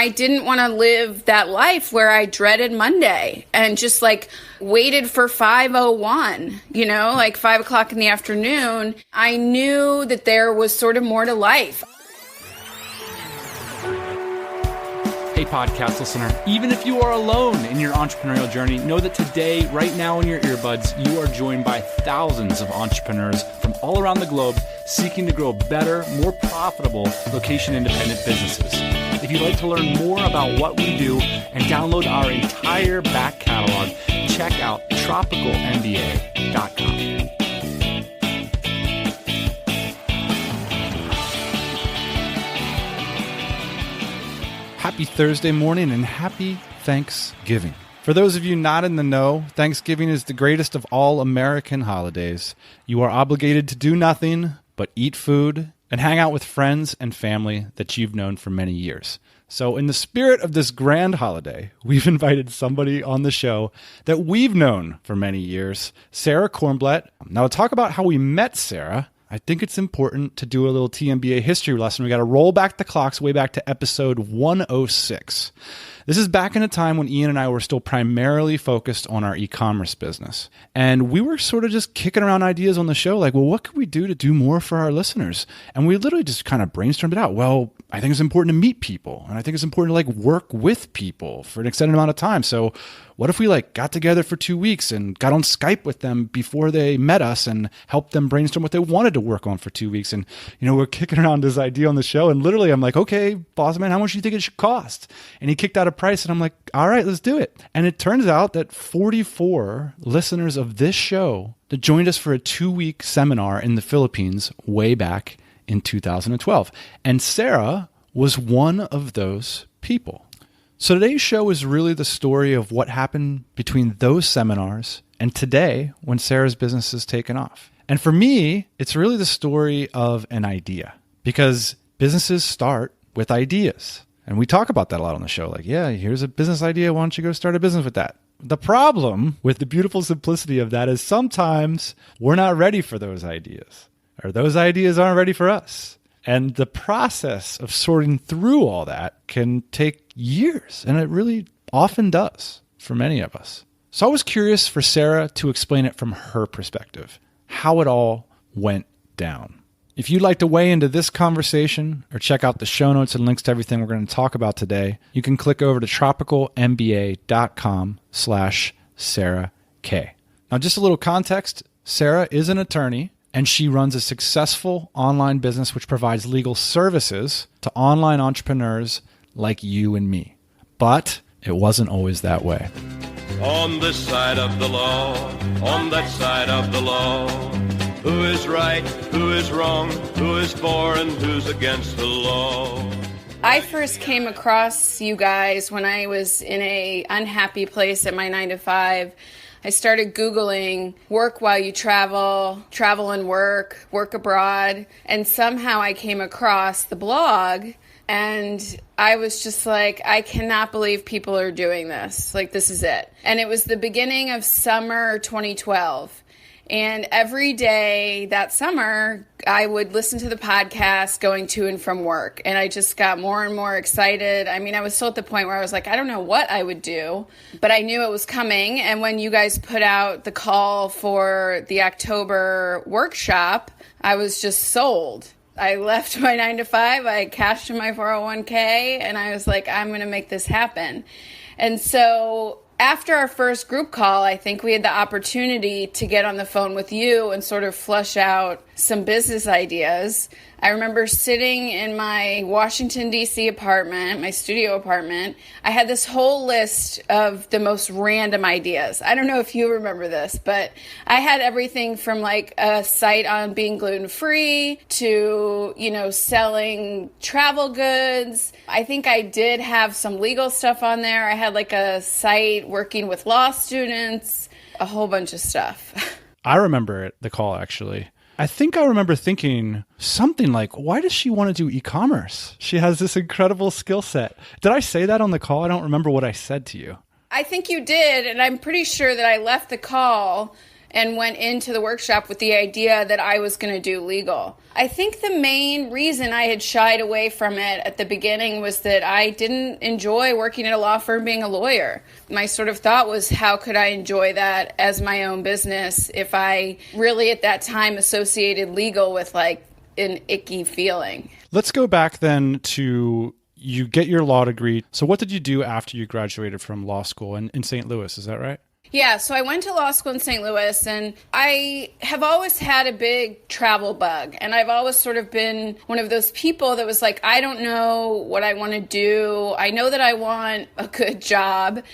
I didn't want to live that life where I dreaded Monday and just like waited for 5:01, like 5 o'clock in the afternoon. I knew that there was sort of more to life. Hey, podcast listener, even if you are alone in your entrepreneurial journey, know that today, right now in your earbuds, you are joined by thousands of entrepreneurs from all around the globe seeking to grow better, more profitable, location-independent businesses. If you'd like to learn more about what we do and download our entire back catalog, check out tropicalmba.com. Happy Thursday morning and happy Thanksgiving. For those of you not in the know, Thanksgiving is the greatest of all American holidays. You are obligated to do nothing but eat food and hang out with friends and family that you've known for many years. So in the spirit of this grand holiday, we've invited somebody on the show that we've known for many years, Sarah Kornblet. Now, to talk about how we met Sarah, I think it's important to do a little TMBA history lesson. We got to roll back the clocks way back to episode 106. This is back in a time when Ian and I were still primarily focused on our e-commerce business. And we were sort of just kicking around ideas on the show, like, well, what could we do to do more for our listeners? And we literally just kind of brainstormed it out. Well, I think it's important to meet people. And I think it's important to like work with people for an extended amount of time. So what if we like got together for 2 weeks and got on Skype with them before they met us and helped them brainstorm what they wanted to work on for 2 weeks? And, we're kicking around this idea on the show. And literally I'm like, okay, boss man, how much do you think it should cost? And he kicked out a price and I'm like, all right, let's do it. And it turns out that 44 listeners of this show that joined us for a 2-week seminar in the Philippines way back in 2012. And Sarah was one of those people. So today's show is really the story of what happened between those seminars and today when Sarah's business has taken off. And for me, it's really the story of an idea, because businesses start with ideas. And we talk about that a lot on the show. Like, yeah, here's a business idea. Why don't you go start a business with that? The problem with the beautiful simplicity of that is sometimes we're not ready for those ideas, or those ideas aren't ready for us. And the process of sorting through all that can take years, and it really often does for many of us. So I was curious for Sarah to explain it from her perspective, how it all went down. If you'd like to weigh into this conversation or check out the show notes and links to everything we're going to talk about today, you can click over to tropicalmba.com/Sarah K. Now, just a little context, Sarah is an attorney, and she runs a successful online business which provides legal services to online entrepreneurs like you and me. But it wasn't always that way. On this side of the law, on that side of the law, who is right, who is wrong, who is for and who's against the law? I first came across you guys when I was in a unhappy place at my 9-to-5. I started Googling work while you travel and work abroad, and somehow I came across the blog, and I was just like, I cannot believe people are doing this. Like, this is it. And it was the beginning of summer 2012. And every day that summer, I would listen to the podcast going to and from work. And I just got more and more excited. I mean, I was still at the point where I was like, I don't know what I would do, but I knew it was coming. And when you guys put out the call for the October workshop, I was just sold. I left my 9-to-5, I cashed in my 401k, and I was like, I'm going to make this happen. And so after our first group call, I think we had the opportunity to get on the phone with you and sort of flush out some business ideas. I remember sitting in my Washington, D.C. apartment, my studio apartment. I had this whole list of the most random ideas. I don't know if you remember this, but I had everything from like a site on being gluten-free to, selling travel goods. I think I did have some legal stuff on there. I had like a site working with law students, a whole bunch of stuff. I remember it, the call, actually. I think I remember thinking something like, why does she want to do e-commerce? She has this incredible skill set. Did I say that on the call? I don't remember what I said to you. I think you did, and I'm pretty sure that I left the call and went into the workshop with the idea that I was going to do legal. I think the main reason I had shied away from it at the beginning was that I didn't enjoy working at a law firm being a lawyer. My sort of thought was, how could I enjoy that as my own business if I really at that time associated legal with like an icky feeling? Let's go back then to you get your law degree. So what did you do after you graduated from law school in St. Louis? Is that right? Yeah, so I went to law school in St. Louis, and I have always had a big travel bug, and I've always sort of been one of those people that was like, I don't know what I want to do. I know that I want a good job,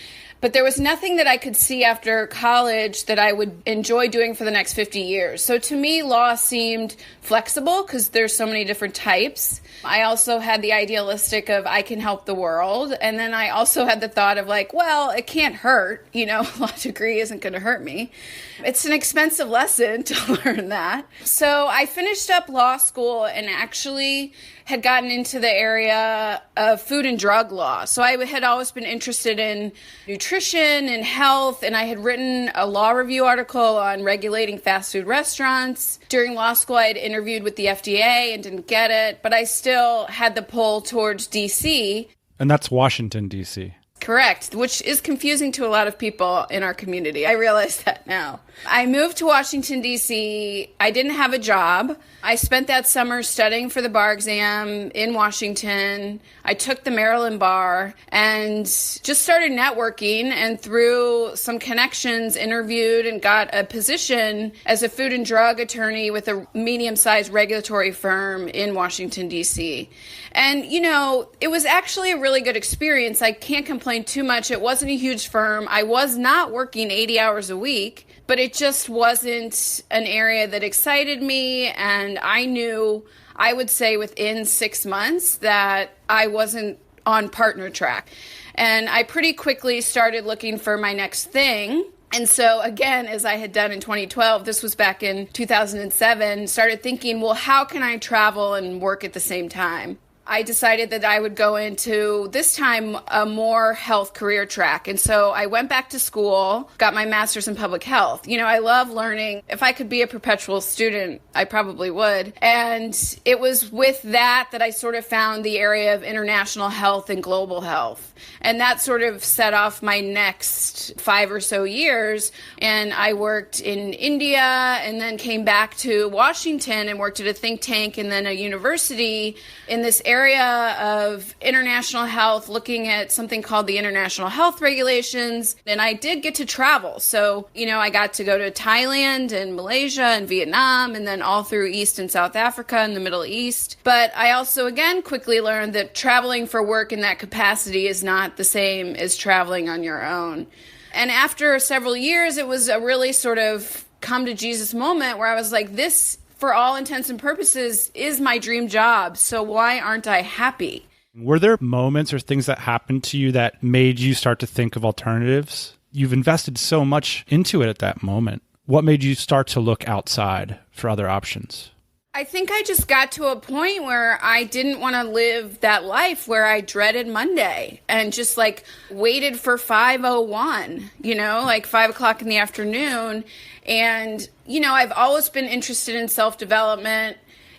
but there was nothing that I could see after college that I would enjoy doing for the next 50 years. So to me, law seemed flexible because there's so many different types. I also had the idealistic of I can help the world. And then I also had the thought of like, well, it can't hurt. A law degree isn't going to hurt me. It's an expensive lesson to learn that. So I finished up law school and actually had gotten into the area of food and drug law. So I had always been interested in nutrition and health, and I had written a law review article on regulating fast food restaurants. During law school, I had interviewed with the FDA and didn't get it, but I still had the pull towards D.C. And that's Washington, D.C. Correct, which is confusing to a lot of people in our community. I realize that now. I moved to Washington, D.C. I didn't have a job. I spent that summer studying for the bar exam in Washington. I took the Maryland bar and just started networking, and through some connections interviewed and got a position as a food and drug attorney with a medium-sized regulatory firm in Washington, D.C. And, it was actually a really good experience. I can't complain too much. It wasn't a huge firm. I was not working 80 hours a week, but it just wasn't an area that excited me. And I knew, I would say within 6 months, that I wasn't on partner track. And I pretty quickly started looking for my next thing. And so again, as I had done in 2012, this was back in 2007, started thinking, well, how can I travel and work at the same time? I decided that I would go into, this time, a more health career track. And so I went back to school, got my master's in public health. I love learning. If I could be a perpetual student, I probably would. And it was with that I sort of found the area of international health and global health. And that sort of set off my next 5 or so years. And I worked in India and then came back to Washington and worked at a think tank and then a university in this area of international health, looking at something called the International Health Regulations. And I did get to travel. So, I got to go to Thailand and Malaysia and Vietnam and then all through East and South Africa and the Middle East. But I also, again, quickly learned that traveling for work in that capacity is not the same as traveling on your own. And after several years, it was a really sort of come to Jesus moment where I was like, this, for all intents and purposes, is my dream job. So why aren't I happy? Were there moments or things that happened to you that made you start to think of alternatives? You've invested so much into it at that moment. What made you start to look outside for other options? I think I just got to a point where I didn't want to live that life where I dreaded Monday and just like waited for 5:01, like 5 o'clock in the afternoon. And, I've always been interested in self-development,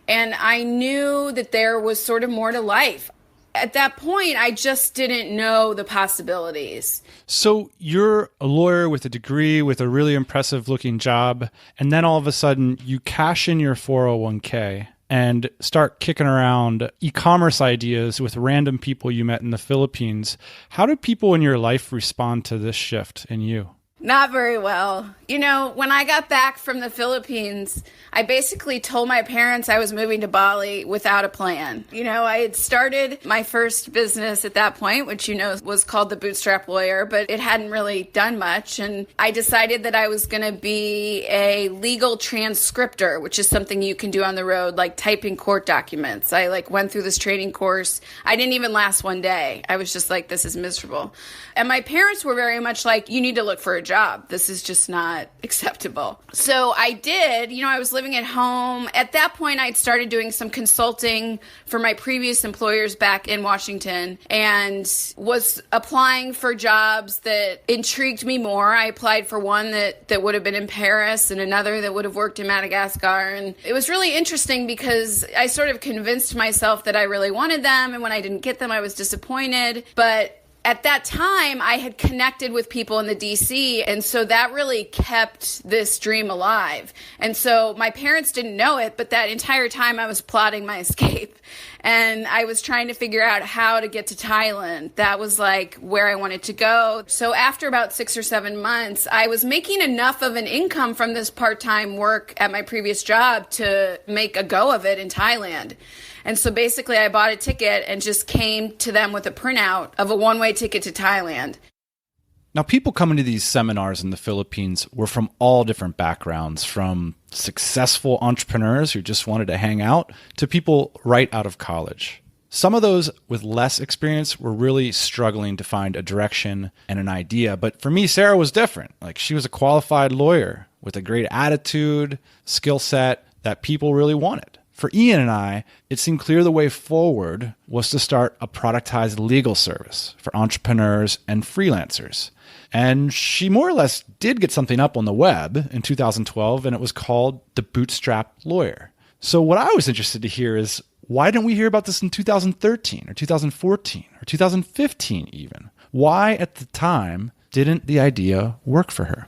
and I knew that there was sort of more to life. At that point, I just didn't know the possibilities. So you're a lawyer with a degree, with a really impressive looking job, and then all of a sudden you cash in your 401k and start kicking around e-commerce ideas with random people you met in the Philippines. How did people in your life respond to this shift in you? Not very well. When I got back from the Philippines, I basically told my parents I was moving to Bali without a plan. I had started my first business at that point, which, was called The Bootstrap Lawyer, but it hadn't really done much. And I decided that I was going to be a legal transcriptor, which is something you can do on the road, like typing court documents. I went through this training course. I didn't even last one day. I was just like, this is miserable. And my parents were very much like, you need to look for a job. This is just not acceptable. So I did, I was living at home. At that point, I'd started doing some consulting for my previous employers back in Washington and was applying for jobs that intrigued me more. I applied for one that would have been in Paris and another that would have worked in Madagascar. And it was really interesting because I sort of convinced myself that I really wanted them. And when I didn't get them, I was disappointed. But at that time, I had connected with people in the DC, and so that really kept this dream alive. And so my parents didn't know it, but that entire time I was plotting my escape. And I was trying to figure out how to get to Thailand. That was like where I wanted to go. So after about 6 or 7 months, I was making enough of an income from this part-time work at my previous job to make a go of it in Thailand. And so basically I bought a ticket and just came to them with a printout of a one-way ticket to Thailand. Now, people coming to these seminars in the Philippines were from all different backgrounds, from successful entrepreneurs who just wanted to hang out to people right out of college. Some of those with less experience were really struggling to find a direction and an idea. But for me, Sarah was different. Like, she was a qualified lawyer with a great attitude, skill set that people really wanted. For Ian and I, it seemed clear the way forward was to start a productized legal service for entrepreneurs and freelancers. And she more or less did get something up on the web in 2012, and it was called The Bootstrap Lawyer. So what I was interested to hear is, why didn't we hear about this in 2013 or 2014 or 2015 even? Why at the time didn't the idea work for her?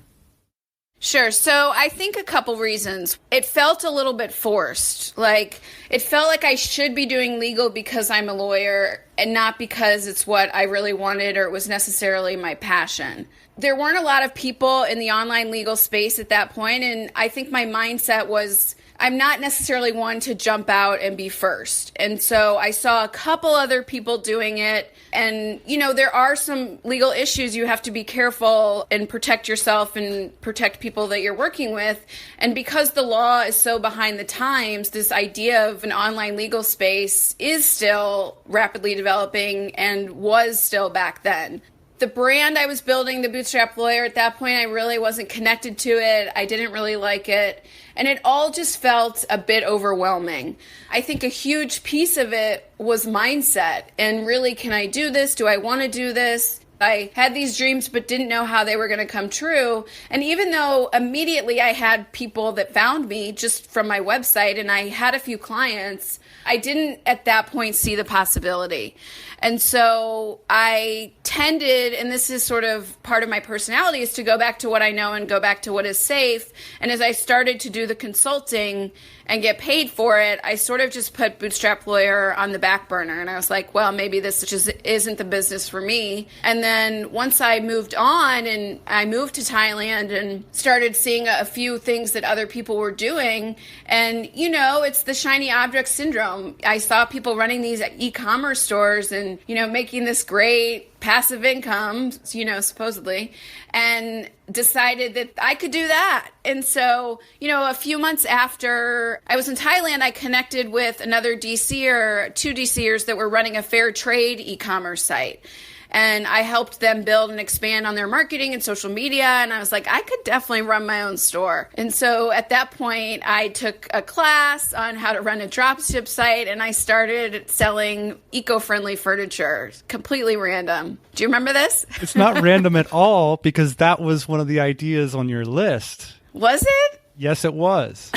Sure. So I think a couple reasons. It felt a little bit forced. Like, it felt like I should be doing legal because I'm a lawyer and not because it's what I really wanted or it was necessarily my passion. There weren't a lot of people in the online legal space at that point, and I think my mindset was, I'm not necessarily one to jump out and be first. And so I saw a couple other people doing it. And, there are some legal issues. You have to be careful and protect yourself and protect people that you're working with. And because the law is so behind the times, this idea of an online legal space is still rapidly developing and was still back then. The brand I was building, the Bootstrap Lawyer, at that point, I really wasn't connected to it. I didn't really like it. And it all just felt a bit overwhelming. I think a huge piece of it was mindset. And really, can I do this? Do I want to do this? I had these dreams but didn't know how they were going to come true. And even though immediately I had people that found me just from my website and I had a few clients, I didn't at that point see the possibility. And so I tended, and this is sort of part of my personality, is to go back to what I know and go back to what is safe. And as I started to do the consulting and get paid for it, I sort of just put Bootstrap Lawyer on the back burner. And I was like, well, maybe this just isn't the business for me. And then once I moved on and I moved to Thailand and started seeing a few things that other people were doing, and, it's the shiny object syndrome. I saw people running these e-commerce stores and, making this great passive income, supposedly, and decided that I could do that. And so, a few months after I was in Thailand, I connected with another DCer, two DCers that were running a fair trade e-commerce site. And I helped them build and expand on their marketing and social media. And I was like, I could definitely run my own store. And so at that point, I took a class on how to run a dropship site. And I started selling eco-friendly furniture, completely random. Do you remember this? It's not random at all, because that was one of the ideas on your list. Was it? Yes, it was.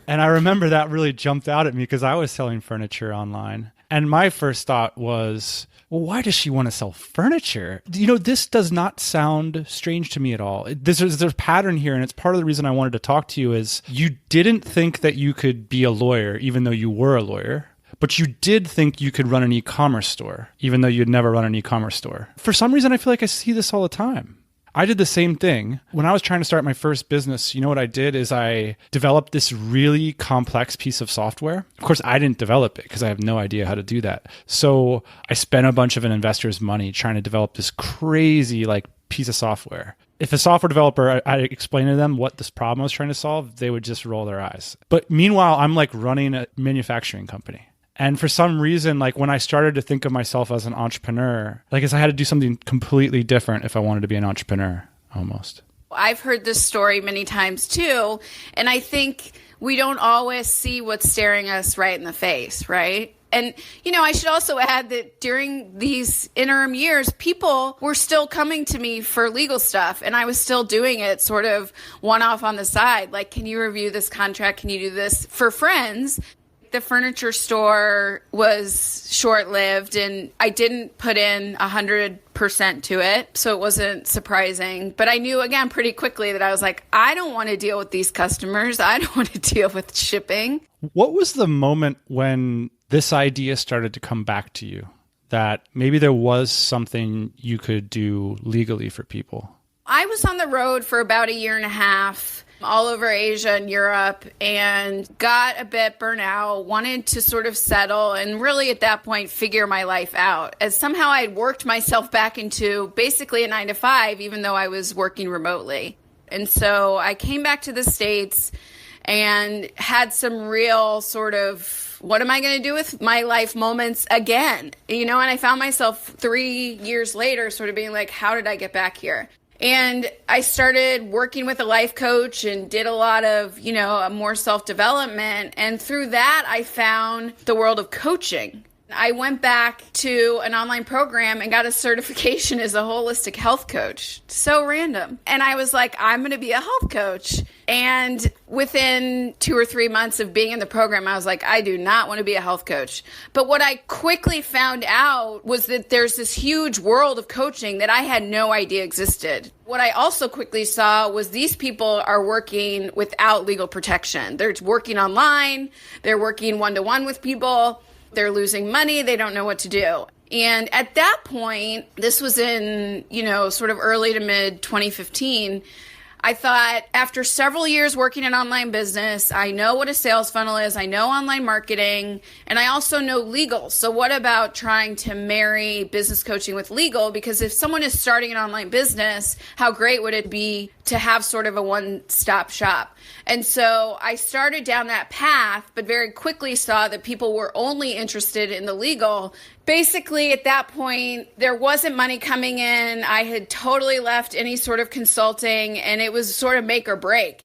And I remember that really jumped out at me because I was selling furniture online. And my first thought was, well, why does she want to sell furniture? This does not sound strange to me at all. There's a pattern here, and it's part of the reason I wanted to talk to you is you didn't think that you could be a lawyer, even though you were a lawyer, but you did think you could run an e-commerce store, even though you'd never run an e-commerce store. For some reason, I feel like I see this all the time. I did the same thing. When I was trying to start my first business, what I did is I developed this really complex piece of software. Of course, I didn't develop it because I have no idea how to do that. So I spent a bunch of an investor's money trying to develop this crazy piece of software. If a software developer, I explained to them what this problem I was trying to solve, they would just roll their eyes. But meanwhile, I'm running a manufacturing company. And for some reason, when I started to think of myself as an entrepreneur, as I had to do something completely different if I wanted to be an entrepreneur. almost. I've heard this story many times too, and I think we don't always see what's staring us right in the face, right? And, I should also add that during these interim years, people were still coming to me for legal stuff, and I was still doing it sort of one-off on the side. Like, can you review this contract? Can you do this? For friends. The furniture store was short-lived, and I didn't put in 100% to it, so it wasn't surprising. But I knew, again, pretty quickly that I was like, I don't want to deal with these customers. I don't want to deal with shipping. What was the moment when this idea started to come back to you, that maybe there was something you could do legally for people? I was on the road for about a year and a half, all over Asia and Europe, and got a bit burnt out, wanted to sort of settle and really at that point figure my life out, as somehow I'd worked myself back into basically a 9-to-5, even though I was working remotely. And so I came back to the States and had some real sort of, what am I going to do with my life moments again? And I found myself 3 years later sort of being like, how did I get back here? And I started working with a life coach and did a lot of, more self-development. And through that, I found the world of coaching. I went back to an online program and got a certification as a holistic health coach. So random. And I was like, I'm going to be a health coach. And within 2 or 3 months of being in the program, I was like, I do not want to be a health coach. But what I quickly found out was that there's this huge world of coaching that I had no idea existed. What I also quickly saw was these people are working without legal protection. They're working online. They're working one-to-one with people. They're losing money. They don't know what to do. And at that point, this was in, sort of early to mid 2015, I thought after several years working in online business, I know what a sales funnel is, I know online marketing, and I also know legal. So what about trying to marry business coaching with legal? Because if someone is starting an online business, how great would it be to have sort of a one-stop shop? And so I started down that path, but very quickly saw that people were only interested in the legal. Basically, at that point, there wasn't money coming in. I had totally left any sort of consulting, and it was sort of make or break.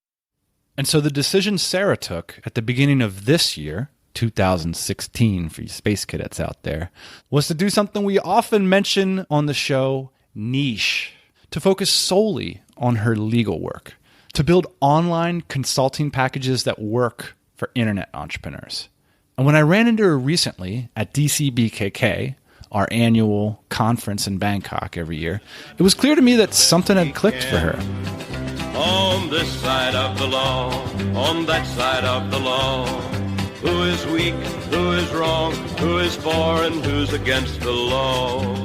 And so the decision Sarah took at the beginning of this year, 2016 for you space cadets out there, was to do something we often mention on the show, niche, to focus solely on her legal work, to build online consulting packages that work for internet entrepreneurs. And when I ran into her recently at DCBKK, our annual conference in Bangkok every year, it was clear to me that something had clicked for her. On this side of the law, on that side of the law, who is weak, who is wrong, who is for and who's against the law?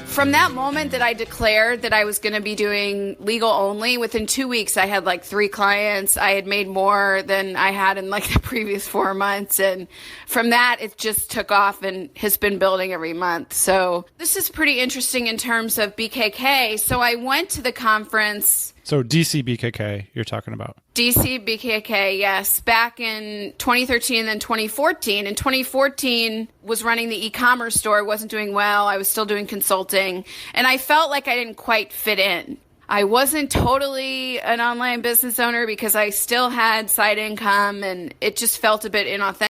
From that moment that I declared that I was going to be doing legal only, within 2 weeks, I had like 3 clients. I had made more than I had in like the previous 4 months. And from that, it just took off and has been building every month. So this is pretty interesting in terms of BKK. So I went to the conference. So DCBKK, you're talking about? DCBKK, yes, back in 2013 and then 2014. In 2014, was running the e-commerce store, wasn't doing well. I was still doing consulting, and I felt like I didn't quite fit in. I wasn't totally an online business owner because I still had side income, and it just felt a bit inauthentic.